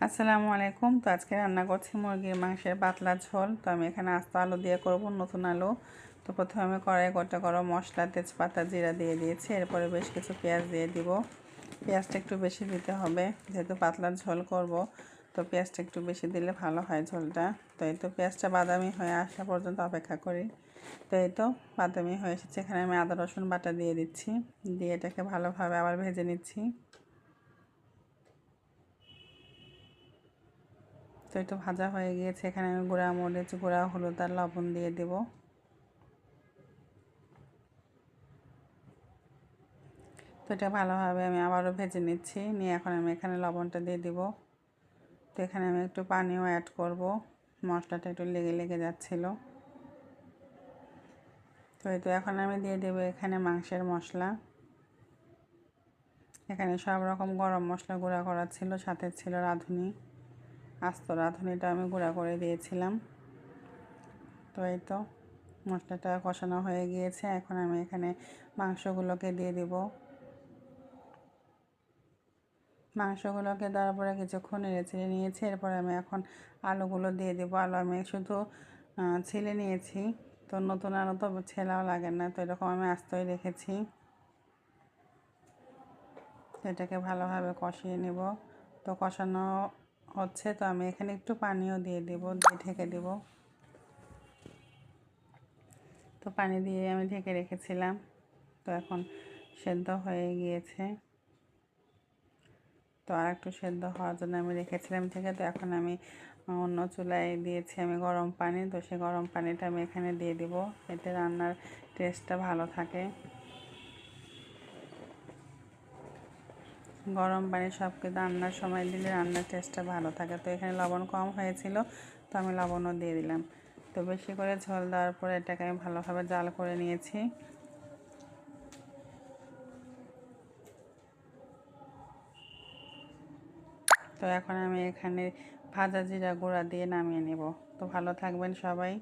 আসসালামু আলাইকুম। তো আজকে রান্না করছি মুরগির মাংসের পাতলা ঝোল। তো আমি এখানে আস্ত আলু দিয়ে করব, নতুন আলু। তো প্রথমে আমি কড়াই গোটা গরম মশলা, তেজপাতা, জিরা দিয়ে দিয়েছি। এরপরে বেশ কিছু পেঁয়াজ দিয়ে দিব। পেঁয়াজটা একটু বেশি দিতে হবে, যেহেতু পাতলা ঝোল করব। তো পেঁয়াজটা একটু বেশি দিলে ভালো হয় ঝোলটা। তো এই তো পেঁয়াজটা বাদামি হয়ে আসা পর্যন্ত অপেক্ষা করি। তো এই তো বাদামি হয়ে এসেছে। এখানে আমি আদা রসুন বাটা দিয়ে দিচ্ছি, দিয়ে এটাকে ভালোভাবে আবার ভেজে নিচ্ছি। তো একটু ভাজা হয়ে গিয়েছে। এখানে আমি গুঁড়া মরিচ, গুঁড়া হলুদ আর লবণ দিয়ে দেব। তো এটা ভালোভাবে আমি আবারও ভেজে নিচ্ছি। নিয়ে এখন আমি এখানে লবণটা দিয়ে দিব। তো এখানে আমি একটু পানিও অ্যাড করব, মশলাটা একটু লেগে লেগে যাচ্ছিল। তো এই তো এখন আমি দিয়ে দেবো এখানে মাংসের মশলা। এখানে সব রকম গরম মশলা গুঁড়া করা ছিল, সাথে ছিল রাঁধুনি। আস্ত রাঁধুনিটা আমি গুঁড়া করে দিয়েছিলাম। তো এই তো মশলাটা কষানো হয়ে গিয়েছে। এখন আমি এখানে মাংসগুলোকে দিয়ে দিব। মাংসগুলোকে দেওয়ার পরে কিছুক্ষণ নেড়েচেড়ে নিয়েছি। এরপরে আমি এখন আলুগুলো দিয়ে দেবো। আলু আমি শুধু ছিলে নিয়েছি। তো নতুন আলু তো ছেলাও লাগে না, তো এরকম আমি আস্তই রেখেছি। এটাকে ভালোভাবে কষিয়ে নেব। তো কষানো হচ্ছে, তো আমি এখানে একটু পানিও দিয়ে দেবো, দিয়ে ঢেকে দেব। তো পানি দিয়ে আমি ঢেকে রেখেছিলাম। তো এখন সেদ্ধ হয়ে গিয়েছে। তো আর একটু সেদ্ধ হওয়ার জন্য আমি রেখেছিলাম থেকে। তো এখন আমি অন্য চুলায় দিয়েছি আমি গরম পানি। তো সেই গরম পানিটা আমি এখানে দিয়ে দিব, এতে রান্নার টেস্টটা ভালো থাকে। গরম পানি সব কিছু রান্নার সময় দিলে রান্নার টেস্টটা ভালো থাকে। তো এখানে লবণ কম হয়েছিল, তো আমি লবণও দিয়ে দিলাম। তো বেশি করে ঝোল দেওয়ার পরে এটাকে আমি ভালোভাবে জাল করে নিয়েছি। তো এখন আমি এখানে ভাজা জিরা গুঁড়া দিয়ে নামিয়ে নেব। তো ভালো থাকবেন সবাই।